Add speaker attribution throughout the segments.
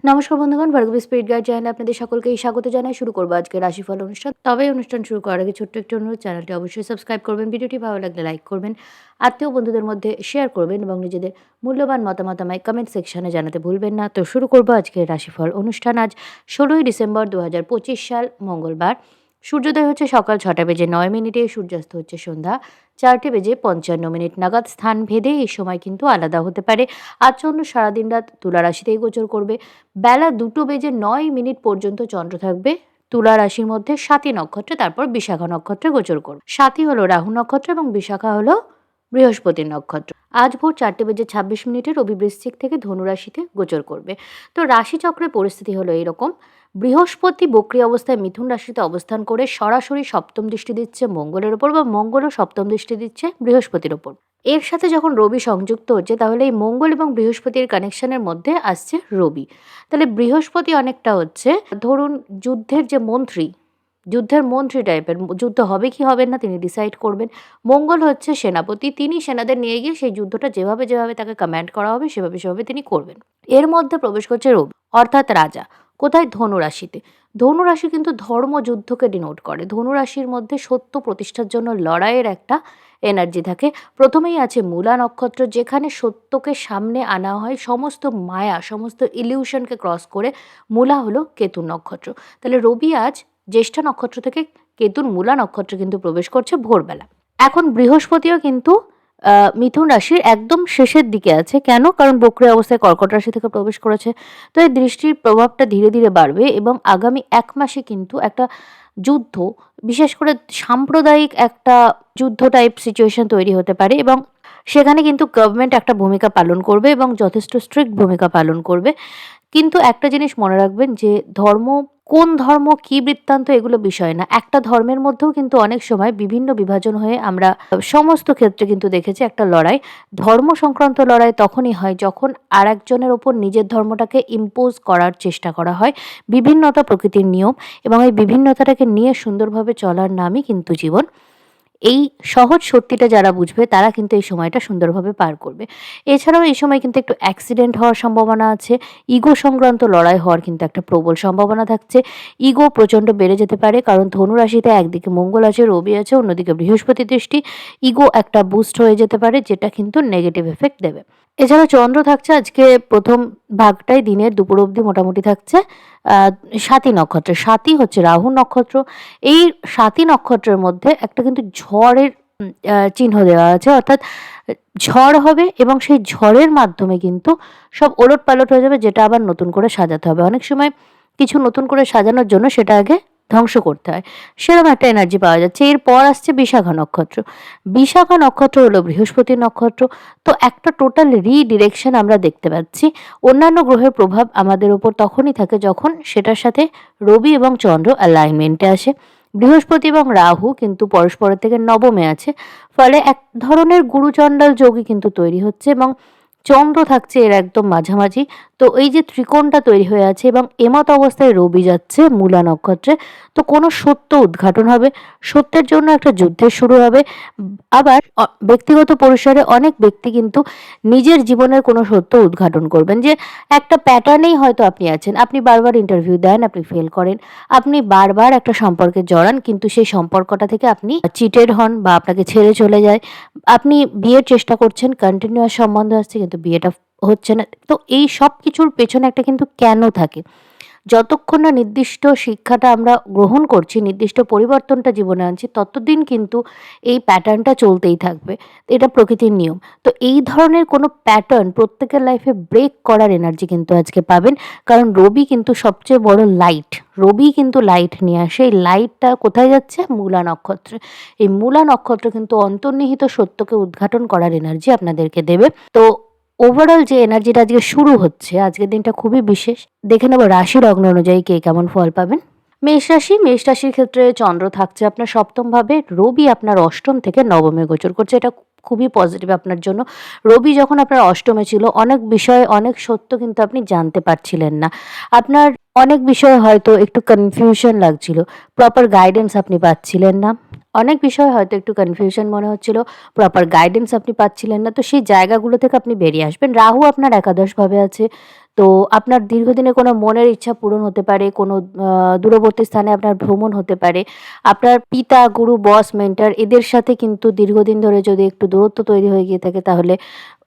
Speaker 1: নমস্কার বন্ধুগণ, Bhargavi spirit guide চ্যানেলে আপনাদের সকলকেই স্বাগত জানাই। শুরু করবো আজকে রাশিফল অনুষ্ঠান। তবে অনুষ্ঠান শুরু করার আগে ছোট্ট একটি অনুরোধ, চ্যানেলটি অবশ্যই সাবস্ক্রাইব করবেন, ভিডিওটি ভালো লাগলে লাইক করবেন, আত্মীয় বন্ধুদের মধ্যে শেয়ার করবেন এবং নিজেদের মূল্যবান মতামত আমায় কমেন্ট সেকশনে জানাতে ভুলবেন না। তো শুরু করবো আজকের রাশিফল অনুষ্ঠান। আজ 16ই ডিসেম্বর 2025 সাল, মঙ্গলবার। সূর্যোদয় হচ্ছে সকাল 6টা বেজে 9 মিনিটে, সূর্যাস্ত হচ্ছে সন্ধ্যা 4টে বেজে 55 মিনিট নাগাদ। স্থান ভেদে এই সময় কিন্তু আলাদা হতে পারে। আজ চন্দ্র সারাদিন রাত তুলা রাশিতেই গোচর করবে। বেলা 2টো বেজে 9 মিনিট পর্যন্ত চন্দ্র থাকবে তুলা রাশির মধ্যে স্বাতী নক্ষত্রে, তারপর বিশাখা নক্ষত্রে গোচর করবে। স্বাতী হলো রাহু নক্ষত্র এবং বিশাখা হলো বৃহস্পতির নক্ষত্র। আজ ভোর 4টে বেজে 26 মিনিটে রবি বৃশ্চিক থেকে ধনু রাশিতে গোচর করবে। তো রাশিচক্রের পরিস্থিতি হলো এইরকম। বৃহস্পতি বক্রী অবস্থায় মিথুন রাশিতে অবস্থান করে সরাসরি সপ্তম দৃষ্টি দিচ্ছে মঙ্গলের ওপর, বা মঙ্গলও সপ্তম দৃষ্টি দিচ্ছে বৃহস্পতির ওপর। এর সাথে যখন রবি সংযুক্ত হচ্ছে, তাহলে এই মঙ্গল এবং বৃহস্পতির কানেকশনের মধ্যে আসছে রবি। তাহলে বৃহস্পতি অনেকটা হচ্ছে, ধরুন যুদ্ধের মন্ত্রী টাইপের, যুদ্ধ হবে কি হবে না তিনি ডিসাইড করবেন। মঙ্গল হচ্ছে সেনাপতি, তিনি সেনাদের নিয়ে গিয়ে সেই যুদ্ধটা যেভাবে যেভাবে তাকে কমান্ড করা হবে সেভাবে সেভাবে তিনি করবেন। এর মধ্যে প্রবেশ করছে রবি, অর্থাৎ রাজা। কোথায়? ধনু রাশিতে। ধনু রাশি কিন্তু ধর্মযুদ্ধকে ডিনোট করে। ধনু রাশির মধ্যে সত্য প্রতিষ্ঠার জন্য লড়াইয়ের একটা এনার্জি থাকে। প্রথমেই আছে মূলা নক্ষত্র, যেখানে সত্যকে সামনে আনা হয়, সমস্ত মায়া, সমস্ত ইলিউশনকে ক্রস করে। মূলা হলো কেতুর নক্ষত্র। তাহলে রবি আজ জ্যেষ্ঠা নক্ষত্র থেকে কেতুর মূলা নক্ষত্রে কিন্তু প্রবেশ করছে ভোরবেলা। এখন বৃহস্পতিও কিন্তু মিথুন রাশির একদম শেষের দিকে আছে। কেন? কারণ বক্রী অবস্থায় কর্কট রাশি থেকে প্রবেশ করেছে। তো এই দৃষ্টির প্রভাবটা ধীরে ধীরে বাড়বে এবং আগামী 1 মাসে কিন্তু একটা যুদ্ধ, বিশেষ করে সাম্প্রদায়িক একটা যুদ্ধ টাইপ সিচুয়েশন তৈরি হতে পারে এবং সেখানে কিন্তু গভর্নমেন্ট একটা ভূমিকা পালন করবে এবং যথেষ্ট স্ট্রিক্ট ভূমিকা পালন করবে। কিন্তু একটা জিনিস মনে রাখবেন যে কোন ধর্ম কি বৃত্তান্ত এগুলো বিষয় না। একটা ধর্মের মধ্যেও কিন্তু অনেক সময় বিভিন্ন বিভাজন হয়ে আমরা সমস্ত ক্ষেত্রে কিন্তু দেখেছি একটা লড়াই, ধর্ম সংক্রান্ত লড়াই তখনই হয় যখন আরেকজনের ওপর নিজের ধর্মটাকে ইম্পোজ করার চেষ্টা করা হয়। বিভিন্নতা প্রকৃতির নিয়ম এবং এই বিভিন্নতাটাকে নিয়ে সুন্দরভাবে চলার নামই কিন্তু জীবন। এই সহজ সত্যিটা যারা বুঝবে তারা কিন্তু এই সময়টা সুন্দরভাবে পার করবে। এছাড়াও এই সময় কিন্তু একটু অ্যাক্সিডেন্ট হওয়ার সম্ভাবনা আছে। ইগো সংক্রান্ত লড়াই হওয়ার কিন্তু একটা প্রবল সম্ভাবনা থাকছে। ইগো প্রচণ্ড বেড়ে যেতে পারে, কারণ ধনু রাশিতে একদিকে মঙ্গল আছে, রবি আছে, অন্যদিকে বৃহস্পতি দৃষ্টি। ইগো একটা বুস্ট হয়ে যেতে পারে, যেটা কিন্তু নেগেটিভ এফেক্ট দেবে। এছাড়া চন্দ্র থাকছে আজকে প্রথম ভাগটাই দিনের দুপুর অবধি মোটামুটি থাকছে স্বাতী নক্ষত্রে। স্বাতী হচ্ছে রাহু নক্ষত্র। এই স্বাতী নক্ষত্রের মধ্যে একটা কিন্তু ঝড়ের চিহ্ন দেওয়া আছে, অর্থাৎ ঝড় হবে এবং সেই ঝড়ের মাধ্যমে কিন্তু সব ওলটপালট হয়ে যাবে, যেটা আবার নতুন করে সাজাতে হবে। অনেক সময় কিছু নতুন করে সাজানোর জন্য সেটা আগে ধ্বংস করতে হয়, সেরকম একটা এনার্জি পাওয়া যাচ্ছে। এরপর আসছে বিশাখা নক্ষত্র। বিশাখা নক্ষত্র হলো বৃহস্পতি নক্ষত্র। তো একটা টোটাল রিডিরেকশন আমরা দেখতে পাচ্ছি। অন্যান্য গ্রহের প্রভাব আমাদের ওপর তখনই থাকে যখন সেটার সাথে রবি এবং চন্দ্র অ্যালাইনমেন্টে আসে। বৃহস্পতি এবং রাহু কিন্তু পরস্পরের থেকে নবমে আছে, ফলে এক ধরনের গুরুচণ্ডাল যোগই কিন্তু তৈরি হচ্ছে এবং চন্দ্র থাকছে এর একদম মাঝামাঝি। তো এই যে ত্রিকোণটা তৈরি হয়ে আছে এবং এমত অবস্থায় রবি যাচ্ছে মূলা নক্ষত্রে, তো কোনো সত্য উদ্ঘাটন হবে, সত্যের জন্য একটা যুদ্ধের শুরু হবে। আবার ব্যক্তিগত পরিসরে অনেক ব্যক্তি কিন্তু নিজের জীবনের কোনো সত্য উদ্ঘাটন করবেন, যে একটা প্যাটার্নেই হয়তো আপনি আছেন, আপনি বারবার ইন্টারভিউ দেন, আপনি ফেল করেন, আপনি বারবার একটা সম্পর্কে জড়ান, কিন্তু সেই সম্পর্কটা থেকে আপনি চিটেড হন বা আপনাকে ছেড়ে চলে যায়। আপনি বিয়ের চেষ্টা করছেন, কন্টিনিউয়াস সম্বন্ধ আসছে কিন্তু বিয়েটা হচ্ছে না। তো এই সব কিছুর পেছনে একটা কিন্তু কেন থাকে। যতক্ষণ না নির্দিষ্ট শিক্ষাটা আমরা গ্রহণ করছি, নির্দিষ্ট পরিবর্তনটা জীবনে আনছি, ততদিন কিন্তু এই প্যাটার্নটা চলতেই থাকবে। এটা প্রকৃতির নিয়ম। তো এই ধরনের কোনো প্যাটার্ন প্রত্যেকের লাইফে ব্রেক করার এনার্জি কিন্তু আজকে পাবেন, কারণ রবি কিন্তু সবচেয়ে বড় লাইট। রবি কিন্তু লাইট নিয়ে আসে। এই লাইটটা কোথায় যাচ্ছে? মূলা নক্ষত্রে। এই মূলা নক্ষত্র কিন্তু অন্তর্নিহিত সত্যকে উদ্ঘাটন করার এনার্জি আপনাদেরকে দেবে। তো ওভারঅল যে এনার্জিটা আজকে শুরু হচ্ছে, আজকের দিনটা খুবই বিশেষ। দেখে নেব রাশি লগ্ন অনুযায়ী কে কেমন ফল পাবেন। মেষ রাশির ক্ষেত্রে চন্দ্র থাকছে আপনার সপ্তম ভাবে, রবি আপনার অষ্টম থেকে নবমে গোচর করছে। এটা খুবই পজিটিভ আপনার জন্য। রবি যখন আপনার অষ্টমে ছিল, অনেক বিষয়ে অনেক সত্য কিন্তু আপনি জানতে পারছিলেন না। আপনার অনেক বিষয়ে হয়তো একটু কনফিউশন লাগছিল, প্রপার গাইডেন্স আপনি পাচ্ছিলেন না। অনেক বিষয় হয়তো একটু কনফিউশন মনে হচ্ছিল, প্রপার গাইডেন্স আপনি পাচ্ছিলেন না। তো সেই জায়গাগুলো থেকে আপনি বেরিয়ে আসবেন। রাহু আপনার একাদশ ভাবে আছে, তো আপনার দীর্ঘদিনের কোনো মনের ইচ্ছা পূরণ হতে পারে, কোনো দূরবর্তী স্থানে আপনার ভ্রমণ হতে পারে। আপনার পিতা, গুরু, বস, মেন্টর এদের সাথে কিন্তু দীর্ঘদিন ধরে যদি একটু দূরত্ব তৈরি হয়ে গিয়ে থাকে তাহলে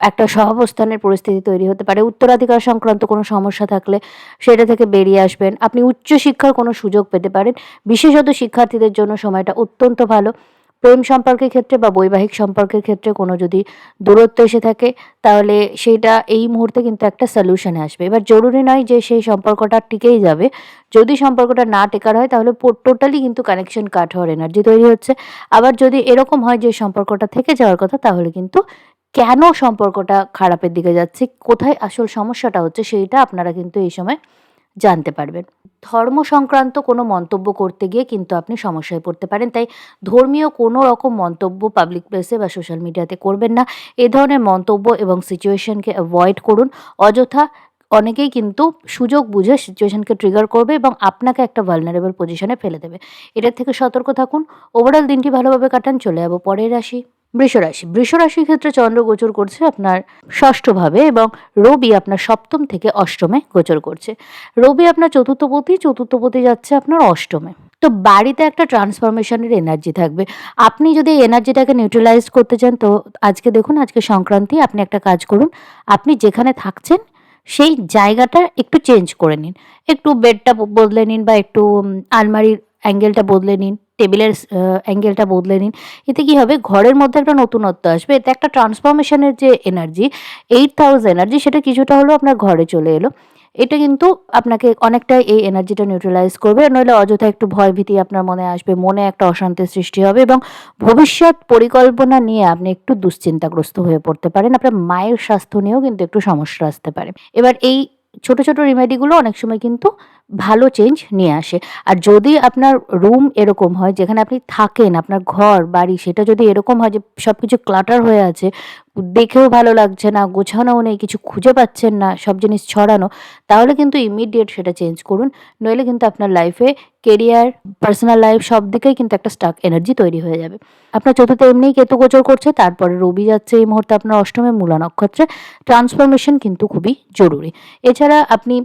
Speaker 1: একটা সহাবস্থানের পরিস্থিতি তৈরি হতে পারে। উত্তরাধিকার সংক্রান্ত কোনো সমস্যা থাকলে সেটা থেকে বেরিয়ে আসবেন। আপনি উচ্চশিক্ষার কোনো সুযোগ পেতে পারেন। বিশেষত শিক্ষার্থীদের জন্য সময়টা অত্যন্ত ভালো। প্রেম সম্পর্কের ক্ষেত্রে বা বৈবাহিক সম্পর্কের ক্ষেত্রে কোনো যদি দূরত্ব এসে থাকে তাহলে সেইটা এই মুহূর্তে কিন্তু একটা সলিউশনে আসবে। এবার জরুরি নয় যে সেই সম্পর্কটা টিকেই যাবে। যদি সম্পর্কটা না টেকার হয় তাহলে টোটালি কিন্তু কানেকশন কাট হওয়ার এনার্জি তৈরি হচ্ছে। আবার যদি এরকম হয় যে সম্পর্কটা থেকে যাওয়ার কথা তাহলে কিন্তু কেন সম্পর্কটা খারাপের দিকে যাচ্ছে, কোথায় আসল সমস্যাটা হচ্ছে সেইটা আপনারা কিন্তু এই সময় জানতে পারবেন। ধর্ম সংক্রান্ত কোনো মন্তব্য করতে গিয়ে কিন্তু আপনি সমস্যায় পড়তে পারেন। তাই ধর্মীয় কোনো রকম মন্তব্য পাবলিক প্লেসে বা সোশ্যাল মিডিয়াতে করবেন না। এ ধরনের মন্তব্য এবং সিচুয়েশনকে অ্যাভয়েড করুন। অযথা অনেকেই কিন্তু সুযোগ বুঝে সিচুয়েশনকে ট্রিগার করবে এবং আপনাকে একটা ভালনারেবল পজিশনে ফেলে দেবে। এটার থেকে সতর্ক থাকুন। ওভারঅল দিনটি ভালোভাবে কাটান। চলে যাব পরের রাশি, বৃষরাশি। বৃষরাশির ক্ষেত্রে চন্দ্র গোচর করছে আপনার ষষ্ঠভাবে এবং রবি আপনার সপ্তম থেকে অষ্টমে গোচর করছে। রবি আপনার চতুর্থপতি যাচ্ছে আপনার অষ্টমে। তো বাড়িতে একটা ট্রান্সফরমেশনের এনার্জি থাকবে। আপনি যদি এই এনার্জিটাকে নিউট্রালাইজ করতে চান তো আজকে দেখুন, আজকে সংক্রান্তি, আপনি একটা কাজ করুন। আপনি যেখানে থাকছেন সেই জায়গাটা একটু চেঞ্জ করে নিন। একটু বেডটা বদলে নিন বা একটু আলমারির অ্যাঙ্গেলটা বদলে নিন, টেবিলের অ্যাঙ্গেলটা বদলে নিন। এতে কি হবে, ঘরের মধ্যে একটা নতুনত্ব আসবে। এতে একটা ট্রান্সফরমেশনের যে এনার্জি, 8000 এনার্জি, সেটা কিছুটা হলেও আপনার ঘরে চলে এলো। এটা কিন্তু আপনাকে অনেকটাই এই এনার্জিটা নিউট্রালাইজ করবে। নইলে অযথা একটু ভয়ভীতি আপনার মনে আসবে, মনে একটা অশান্তির সৃষ্টি হবে এবং ভবিষ্যৎ পরিকল্পনা নিয়ে আপনি একটু দুশ্চিন্তাগ্রস্ত হয়ে পড়তে পারেন। আপনার মায়ের স্বাস্থ্য নিয়েও কিন্তু একটু সমস্যা আসতে পারে। এবার এই ছোট, ছোট রেমেডিগুলো অনেক সময় কিন্তু ভালো চেঞ্জ নিয়ে আসে। আর যদি আপনার রুম এরকম হয় যেখানে আপনি থাকেন, আপনার ঘর বাড়ি সেটা যদি এরকম হয় যে সবকিছু ক্লাটার হয়ে আছে, দেখেও ভালো লাগছে না, গোছানোও নেই, কিছু খুঁজে পাচ্ছেন না, সব জিনিস ছড়ানো, তাহলে কিন্তু ইমিডিয়েট সেটা চেঞ্জ করুন। নইলে কিন্তু আপনার লাইফে কেরিয়ার, পার্সোনাল লাইফ সব দিকেই কিন্তু একটা স্টাক এনার্জি তৈরি হয়ে যাবে। আপনার চতুর্থে এমনিই কেতু গোচর করছে, তারপরে রবি যাচ্ছে এই মুহূর্তে আপনার অষ্টমে মূলা নক্ষত্রে। ট্রান্সফরমেশন কিন্তু খুবই জরুরি। এছাড়া আপনি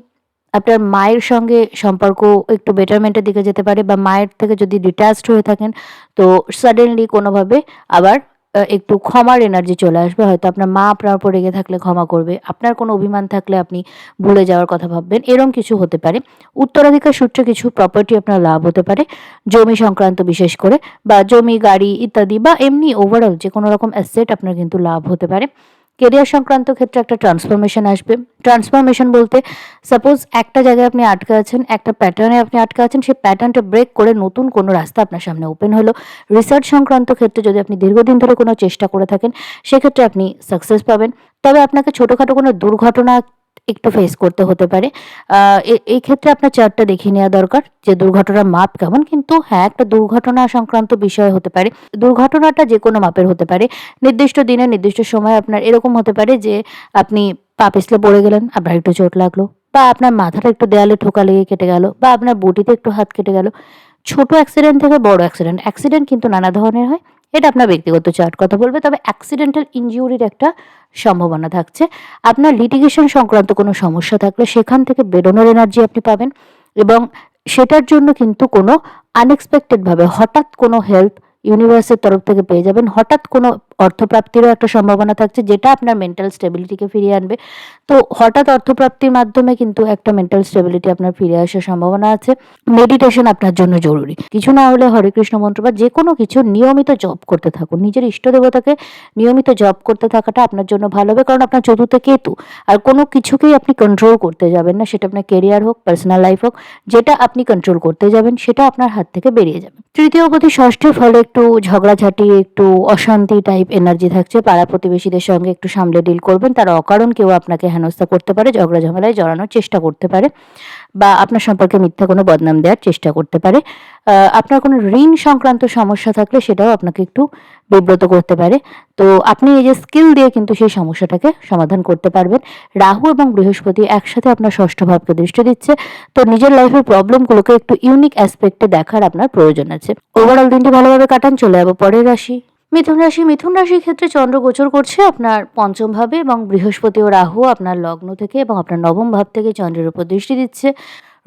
Speaker 1: আপনার মায়ের সঙ্গে সম্পর্ক একটু বেটারমেন্টের দিকে যেতে পারে, বা মায়ের থেকে যদি ডিট্যাচড হয়ে থাকেন তো সাডেনলি কোনোভাবে আবার একটু ক্ষমার এনার্জি চলে আসবে। হয়তো আপনার মা আপনার উপর রেগে থাকলে ক্ষমা করবে, আপনার কোনো অভিমান থাকলে আপনি ভুলে যাওয়ার কথা ভাববেন, এরম কিছু হতে পারে। উত্তরাধিকার সূত্রে কিছু প্রপার্টি আপনার লাভ হতে পারে, জমি সংক্রান্ত বিশেষ করে, বা জমি, গাড়ি ইত্যাদি, বা এমনি ওভারঅল যে কোনো রকম অ্যাসেট আপনার কিন্তু লাভ হতে পারে। কেরিয়ার সংক্রান্ত ক্ষেত্রে একটা ট্রান্সফরমেশন আসবে। ট্রান্সফরমেশন বলতে সাপোজ একটা জায়গায় আপনি আটকে আছেন, একটা প্যাটার্নে আপনি আটকে আছেন, সেই প্যাটার্নটা ব্রেক করে নতুন কোনো রাস্তা আপনার সামনে ওপেন হলো। রিসার্চ সংক্রান্ত ক্ষেত্রে যদি আপনি দীর্ঘদিন ধরে কোনো চেষ্টা করে থাকেন সেক্ষেত্রে আপনি সাকসেস পাবেন। তবে আপনাকে ছোটোখাটো কোনো দুর্ঘটনা একটু ফেস করতে হতে পারে। এই ক্ষেত্রে আপনার চার্টটা দেখিয়ে নেওয়া দরকার যে দুর্ঘটনার মাপ কেমন। কিন্তু হ্যাঁ, একটা দুর্ঘটনা সংক্রান্ত বিষয় হতে পারে। দুর্ঘটনাটা যে কোনো মাপের হতে পারে। নির্দিষ্ট দিনে নির্দিষ্ট সময় আপনার এরকম হতে পারে যে আপনি পা পিছলে পড়ে গেলেন, আপনার একটু চোট লাগলো, বা আপনার মাথাটা একটু দেয়ালে ঠোকা লেগে কেটে গেল, বা আপনার বডিতে একটু হাত কেটে গেল। ছোট অ্যাক্সিডেন্ট থেকে বড় অ্যাক্সিডেন্ট, অ্যাক্সিডেন্ট কিন্তু নানা ধরনের হয়। এটা আপনার ব্যক্তিগত চার্ট কথা বলবে। তবে অ্যাক্সিডেন্টাল ইনজুরির একটা সম্ভাবনা থাকছে। আপনার লিটিগেশন সংক্রান্ত কোনো সমস্যা থাকলে সেখান থেকে বেরোনোর এনার্জি আপনি পাবেন, এবং সেটার জন্য কিন্তু কোনো আনএক্সপেক্টেডভাবে হঠাৎ কোনো হেল্প ইউনিভার্সের তরফ থেকে পেয়ে যাবেন। হঠাৎ কোনো অর্থপ্রাপ্তিরও একটা সম্ভাবনা থাকছে, যেটা আপনার মেন্টাল স্টেবিলিটিকে ফিরিয়ে আনবে। তো হঠাৎ অর্থপ্রাপ্তির মাধ্যমে কিন্তু একটা মেন্টাল স্টেবিলিটি আপনার ফিরে আসার সম্ভাবনা আছে। মেডিটেশন আপনার জন্য জরুরি। কিছু না হলে হরে কৃষ্ণ মন্ত্র বা যে কোনো কিছু নিয়মিত জপ করতে থাকুন। নিজের ইষ্ট দেবতাকে নিয়মিত জপ করতে থাকাটা আপনার জন্য ভালো হবে, কারণ আপনার চতুর্থে কেতু। আর কোনো কিছুকেই আপনি কন্ট্রোল করতে যাবেন না, সেটা আপনার কেরিয়ার হোক, পার্সোনাল লাইফ হোক, যেটা আপনি কন্ট্রোল করতে যাবেন সেটা আপনার হাত থেকে বেরিয়ে যাবে। তৃতীয় প্রতি ষষ্ঠের ফলে একটু ঝগড়াঝাটি, একটু অশান্তি টাইপ এনার্জি থাকছে। পাড়া প্রতিবেশীদের সঙ্গে একটু সামলে ডিল করবেন। তারা অকারণ কেউ আপনাকে হেনস্থা করতে পারে, ঝগড়া ঝামেলায় জড়ানোর চেষ্টা করতে পারে, বা আপনার সম্পর্কে মিথ্যা কোনো বদনাম দেওয়ার চেষ্টা করতে পারে। আপনার কোনো ঋণ সংক্রান্ত সমস্যা থাকলে সেটাও আপনাকে একটু বিব্রত করতে পারে। তো আপনি এই যে স্কিল দিয়ে কিন্তু সেই সমস্যাটাকে সমাধান করতে পারবেন। রাহু এবং বৃহস্পতি একসাথে আপনার ষষ্ঠ ভাবকে দৃষ্টি দিচ্ছে। তো নিজের লাইফের প্রবলেমগুলোকে একটু ইউনিক অ্যাসপেক্টে দেখার আপনার প্রয়োজন আছে। ওভারঅল দিনটি ভালোভাবে কাটান। চলে যাবো পরের রাশি, মিথুন রাশির ক্ষেত্রে চন্দ্র গোচর করছে আপনার পঞ্চম ভাবে এবং বৃহস্পতি ও রাহু আপনার লগ্ন থেকে এবং আপনার নবম ভাব থেকে চন্দ্রের উপর দৃষ্টি দিচ্ছে।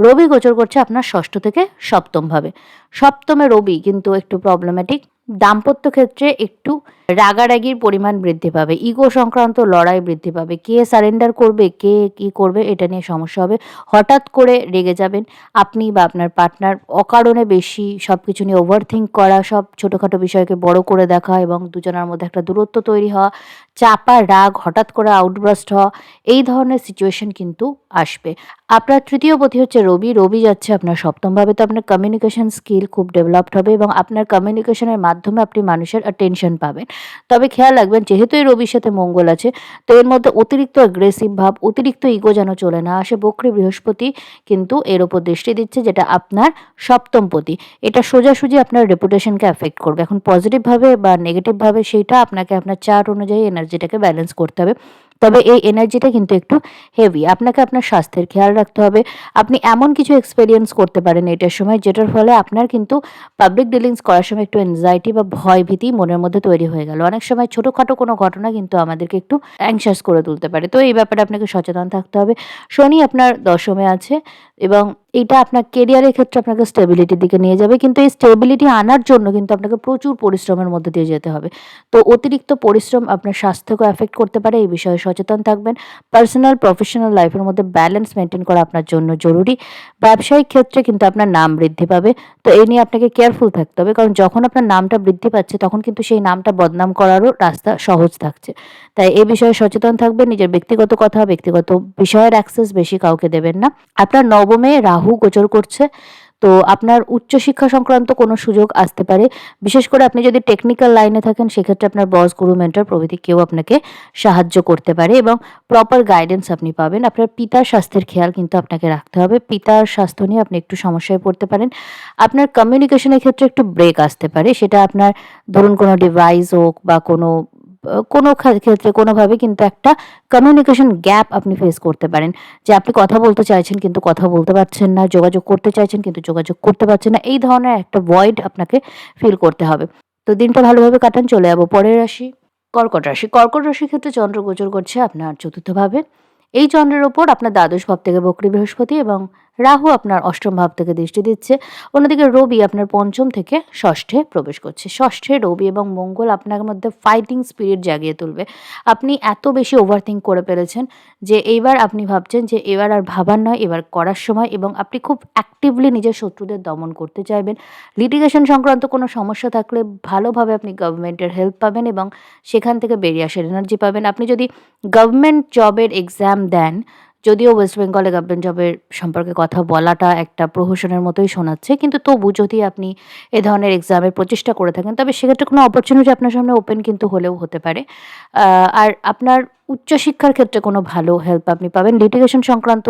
Speaker 1: রবি গোচর করছে আপনার ষষ্ঠ থেকে সপ্তম ভাবে। সপ্তমে রবি কিন্তু একটু প্রবলেম্যাটিক। দাম্পত্য ক্ষেত্রে একটু রাগারাগির পরিমাণ বৃদ্ধি পাবে, ইগো সংক্রান্ত লড়াই বৃদ্ধি পাবে, কে সারেন্ডার করবে কে কি করবে এটা নিয়ে সমস্যা হবে। হঠাৎ করে রেগে যাবেন আপনি বা আপনার পার্টনার, অকারণে বেশি সব কিছু নিয়ে ওভার থিঙ্ক করা, সব ছোটোখাটো বিষয়কে বড় করে দেখা এবং দুজনের মধ্যে একটা দূরত্ব তৈরি হওয়া, চাপা রাগ, হঠাৎ করে আউটব্রাস্ট হওয়া, এই ধরনের সিচুয়েশন কিন্তু আসবে। আপনার তৃতীয় পতি হচ্ছে রবি। রবি যাচ্ছে আপনার সপ্তম ভাবে, তো আপনার কমিউনিকেশন স্কিল খুব ডেভেলপড হবে এবং আপনার কমিউনিকেশনের মাধ্যমে আপনি মানুষের অ্যাটেনশন পাবেন। তবে খেয়াল রাখবেন, যেহেতু এই রবির সাথে মঙ্গল আছে, তো এর মধ্যে অতিরিক্ত অ্যাগ্রেসিভ ভাব, অতিরিক্ত ইগো যেন চলে না আসে। বক্রী বৃহস্পতি কিন্তু এর ওপর দৃষ্টি দিচ্ছে, যেটা আপনার সপ্তম পতি। এটা সোজাসুজি আপনার রেপুটেশনকে অ্যাফেক্ট করবে। এখন পজিটিভভাবে বা নেগেটিভভাবে সেইটা আপনাকে আপনার চার্ট অনুযায়ী এনার্জিটাকে ব্যালেন্স করতে হবে। তবে এই এনার্জিটা কিন্তু একটু হেভি। আপনাকে আপনার স্বাস্থ্যের খেয়াল রাখতে হবে। আপনি এমন কিছু এক্সপেরিয়েন্স করতে পারেন এটার সময়, যেটার ফলে আপনার কিন্তু পাবলিক ডিলিংস করার সময় একটু অ্যাংজাইটি বা ভয় ভীতি মনের মধ্যে তৈরি হয়ে গেল। অনেক সময় ছোটোখাটো কোনো ঘটনা কিন্তু আমাদেরকে একটু অ্যাংশাস করে তুলতে পারে। তো এই ব্যাপারে আপনাকে সচেতন থাকতে হবে। শনি আপনার দশমে আছে এবং এটা আপনার কেরিয়ারের ক্ষেত্রে আপনাকে স্টেবিলিটির দিকে নিয়ে যাবে। কিন্তু এই স্টেবিলিটি আনার জন্য কিন্তু আপনাকে প্রচুর পরিশ্রমের মধ্যে দিয়ে যেতে হবে। তো অতিরিক্ত পরিশ্রম আপনার স্বাস্থ্যকে অ্যাফেক্ট করতে পারে, এই বিষয়ে সচেতন থাকবেন। পার্সোনাল প্রফেশনাল লাইফের মধ্যে ব্যালেন্স মেনটেন করা আপনার জন্য জরুরি। ব্যবসায়িক ক্ষেত্রে কিন্তু আপনার নাম বৃদ্ধি পাবে। তো এই নিয়ে আপনাকে কেয়ারফুল থাকতে হবে, কারণ যখন আপনার নামটা বৃদ্ধি পাচ্ছে তখন কিন্তু সেই নামটা বদনাম করারও রাস্তা সহজ থাকছে। তাই এই বিষয়ে সচেতন থাকবেন। নিজের ব্যক্তিগত কথা, ব্যক্তিগত বিষয়ের অ্যাক্সেস বেশি কাউকে দেবেন না। আপনার নবমে রাহু গোচর করছে, তো আপনার উচ্চশিক্ষা সংক্রান্ত কোনো সুযোগ আসতে পারে। বিশেষ করে আপনি যদি টেকনিক্যাল লাইনে থাকেন, সেক্ষেত্রে আপনার বস, গুরু, মেন্টর প্রভৃতি কেউ আপনাকে সাহায্য করতে পারে এবং প্রপার গাইডেন্স আপনি পাবেন। আপনার পিতার স্বাস্থ্যের খেয়াল কিন্তু আপনাকে রাখতে হবে। পিতার স্বাস্থ্য নিয়ে আপনি একটু সমস্যায় পড়তে পারেন। আপনার কমিউনিকেশনের ক্ষেত্রে একটু ব্রেক আসতে পারে। সেটা আপনার ধরুন কোনো ডিভাইস হোক বা কোনো ক্ষেত্রে কোনোভাবে কিন্তু একটা কমিউনিকেশন গ্যাপ আপনি ফেস করতে পারেন। যে আপনি কথা বলতে চাইছেন কিন্তু কথা বলতে পারছেন না, যোগাযোগ করতে চাইছেন কিন্তু যোগাযোগ করতে পারছেন না। এই ধরনের একটা ভয়েড আপনাকে ফিল করতে হবে। তো দিনটা ভালোভাবে কাটান। চলে যাবো পরের রাশি, কর্কট রাশি। কর্কট রাশির ক্ষেত্রে চন্দ্র গোচর করছে আপনার চতুর্থ ভাবে। এই চন্দ্রের ওপর আপনার দ্বাদশ ভাব থেকে বক্রী বৃহস্পতি এবং রাহু আপনার অষ্টম ভাব থেকে দৃষ্টি দিচ্ছে। অন্যদিকে রবি আপনার পঞ্চম থেকে ষষ্ঠে প্রবেশ করছে। ষষ্ঠে রবি এবং মঙ্গল আপনার মধ্যে ফাইটিং স্পিরিট জাগিয়ে তুলবে। আপনি এত বেশি ওভারথিঙ্ক করে ফেলেছেন যে এইবার আপনি ভাবছেন যে এবার আর ভাবার নয়, এবার করার সময়, এবং আপনি খুব অ্যাক্টিভলি নিজের শত্রুদের দমন করতে চাইবেন। লিটিগেশন সংক্রান্ত কোনো সমস্যা থাকলে ভালোভাবে আপনি গভর্নমেন্টের হেল্প পাবেন এবং সেখান থেকে বেরিয়ে আসার এনার্জি পাবেন। আপনি যদি গভর্নমেন্ট জবের এক্সাম দেন, যদিও ওয়েস্ট বেঙ্গলে গভর্নমেন্ট জবের সম্পর্কে কথা বলাটা একটা প্রহসনের মতোই শোনাচ্ছে, কিন্তু তবু যদি আপনি এ ধরনের এক্সামের প্রচেষ্টা করে থাকেন, তবে সেক্ষেত্রে কোনো অপরচুনিটি আপনার সামনে ওপেন কিন্তু হলেও হতে পারে। আর আপনার উচ্চশিক্ষার ক্ষেত্রে কোনো ভালো হেল্প আপনি পাবেন। লিটিগেশন সংক্রান্ত